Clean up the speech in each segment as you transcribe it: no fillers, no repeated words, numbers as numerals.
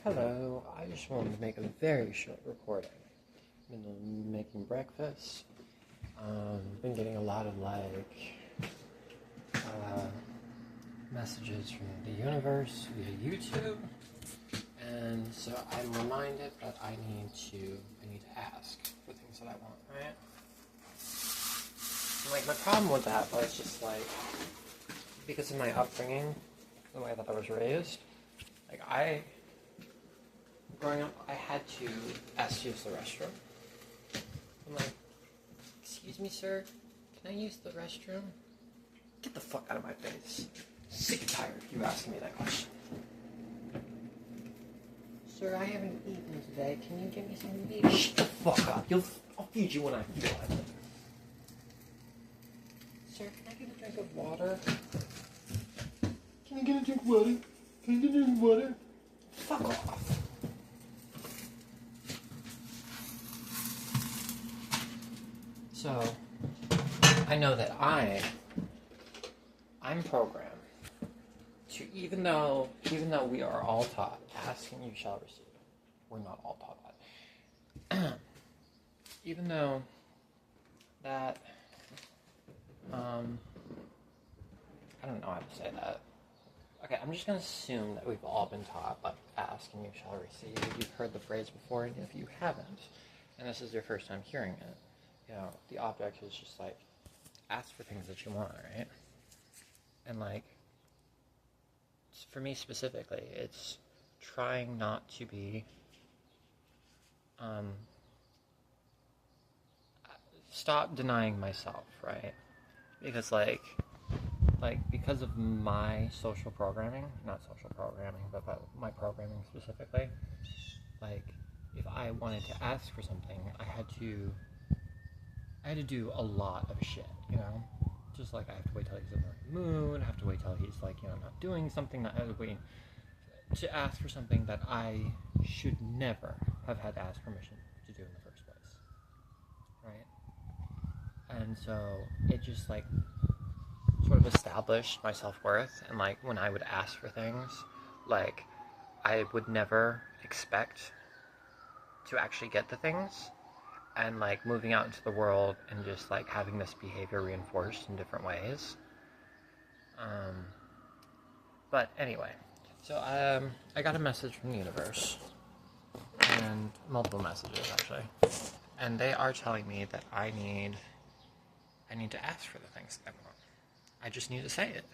Hello, I just wanted to make a very short recording. Been making breakfast. Been getting a lot of messages from the universe via YouTube, and so I'm reminded that I need to ask for things that I want, right? And, my problem with that was just because of my upbringing, the way that I was raised, growing up, I had to ask to use the restroom. I'm like, excuse me, sir, can I use the restroom? Get the fuck out of my face. Sick and tired of you asking me that question. Sir, I haven't eaten today. Can you give me some meat? Shut the fuck up. I'll feed you when I feel like it. Sir, can I get a drink of water? Can I get a drink of water? Can I get a drink of water? Fuck off. So, I know that I'm programmed to, even though we are all taught, ask and you shall receive. We're not all taught that. Even though that, I don't know how to say that. Okay, I'm just going to assume that we've all been taught, ask and you shall receive. You've heard the phrase before, and if you haven't, and this is your first time hearing it, the object is just ask for things that you want, right? And for me specifically, it's trying not to be, stop denying myself, right? Because because of my social programming, not social programming, but my programming specifically, if I wanted to ask for something, I had to do a lot of shit, Just I have to wait till he's in the right mood, I have to wait till he's not doing something, to ask for something that I should never have had to ask permission to do in the first place, right? And so it just sort of established my self-worth, and when I would ask for things, I would never expect to actually get the things. And moving out into the world and just having this behavior reinforced in different ways. But anyway, so I got a message from the universe, and multiple messages actually, and they are telling me that I need to ask for the things that I want. I just need to say it,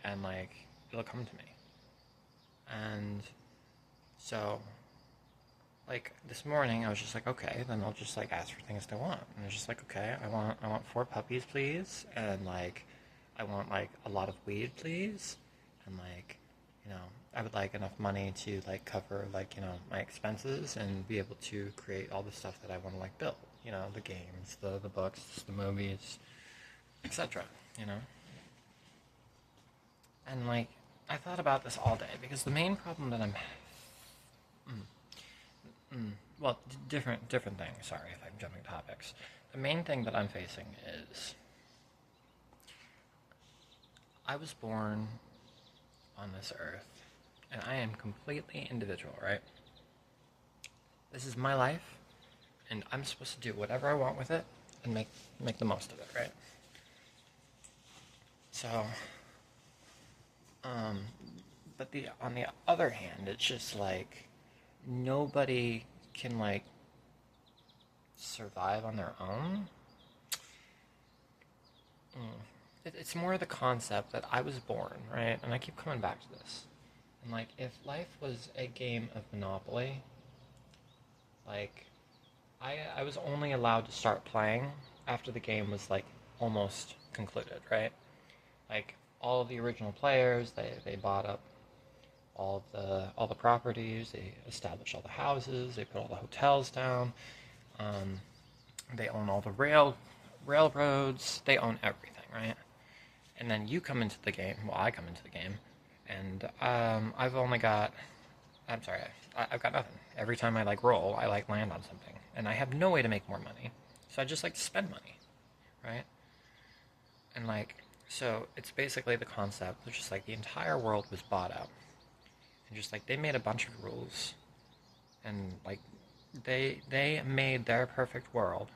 and it'll come to me. And so this morning I was just okay, then I'll just ask for things I want. And I was just okay, I want 4 puppies, please, and I want a lot of weed, please, and I would like enough money to cover my expenses and be able to create all the stuff that I want to build, the games, the books, the movies, etc. And I thought about this all day, because the main problem that I'm well, different things. Sorry if I'm jumping topics. The main thing that I'm facing is I was born on this earth, and I am completely individual, right? This is my life, and I'm supposed to do whatever I want with it and make the most of it, right? So, but on the other hand, it's just nobody can survive on their own. It's more the concept that I was born, right? And I keep coming back to this. And if life was a game of Monopoly, I was only allowed to start playing after the game was almost concluded, right? All of the original players, they bought up all the properties, they established all the houses, they put all the hotels down, they own all the railroads, they own everything, right? And then you come into the game, I come into the game, and I've got nothing. Every time I roll, I land on something, and I have no way to make more money, so I just to spend money, right? And so it's basically the concept of just the entire world was bought out. and just like they made a bunch of rules, and like they made their perfect world,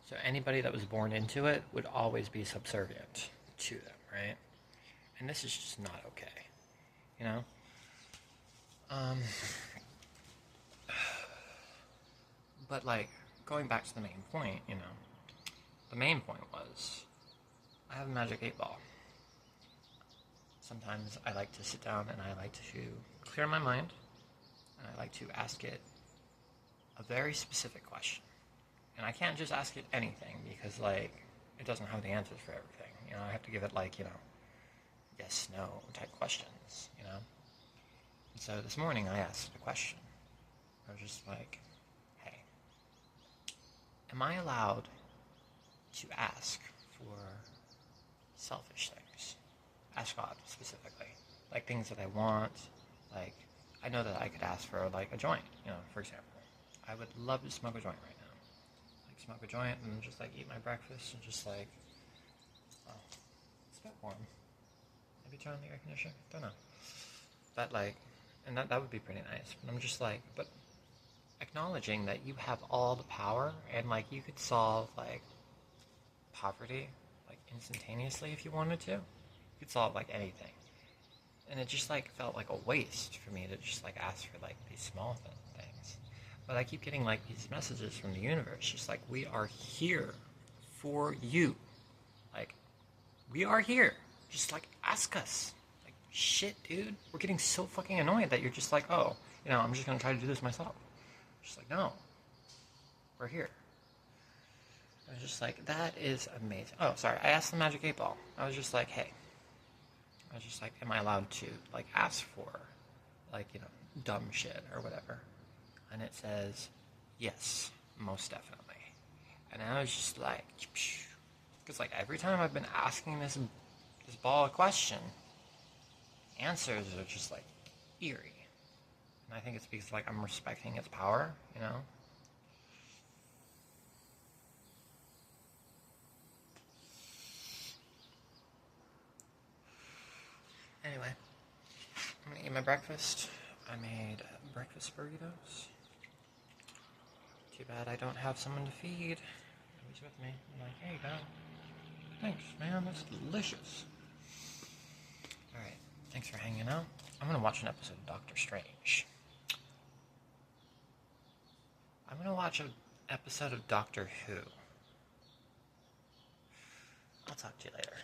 so anybody that was born into it would always be subservient to them, right? And this is just not okay, you know. Um, but like going back to the main point, you know, the main point was I have a magic 8 ball. Sometimes I like to sit down and I like to clear my mind, and I like to ask it a very specific question. And I can't just ask it anything because, like, it doesn't have the answers for everything. You know, I have to give it, like, you know, yes, no type questions, you know? And so this morning I asked a question. I was just like, hey, am I allowed to ask for selfish things? Ask God specifically. Like things that I want. Like, I know that I could ask for, like, a joint, you know, for example. I would love to smoke a joint right now. Like, smoke a joint and just, like, eat my breakfast and just, like, oh, it's a bit warm. Maybe turn on the air conditioner? Don't know. But, like, and that would be pretty nice. But I'm just, like, but acknowledging that you have all the power and, like, you could solve, like, poverty, like, instantaneously if you wanted to. You could solve, like, anything. And it just, like, felt like a waste for me to just, like, ask for, like, these small things. But I keep getting, like, these messages from the universe, just like, we are here for you. Like, we are here. Just, like, ask us. Like, shit, dude. We're getting so fucking annoyed that you're just like, oh, you know, I'm just gonna try to do this myself. Just like, no. We're here. I was just like, that is amazing. Oh, sorry. I asked the Magic 8 Ball. I was just like, hey. I was just like, am I allowed to, like, ask for, like, you know, dumb shit or whatever? And it says, yes, most definitely. And I was just like, because, like, every time I've been asking this ball a question, answers are just, like, eerie. And I think it's because, like, I'm respecting its power, you know? Anyway, I'm gonna eat my breakfast. I made breakfast burritos. Too bad I don't have someone to feed. He's with me. I'm like, hey, go. Thanks, man. That's delicious. Alright, thanks for hanging out. I'm gonna watch an episode of Doctor Strange. I'm gonna watch an episode of Doctor Who. I'll talk to you later.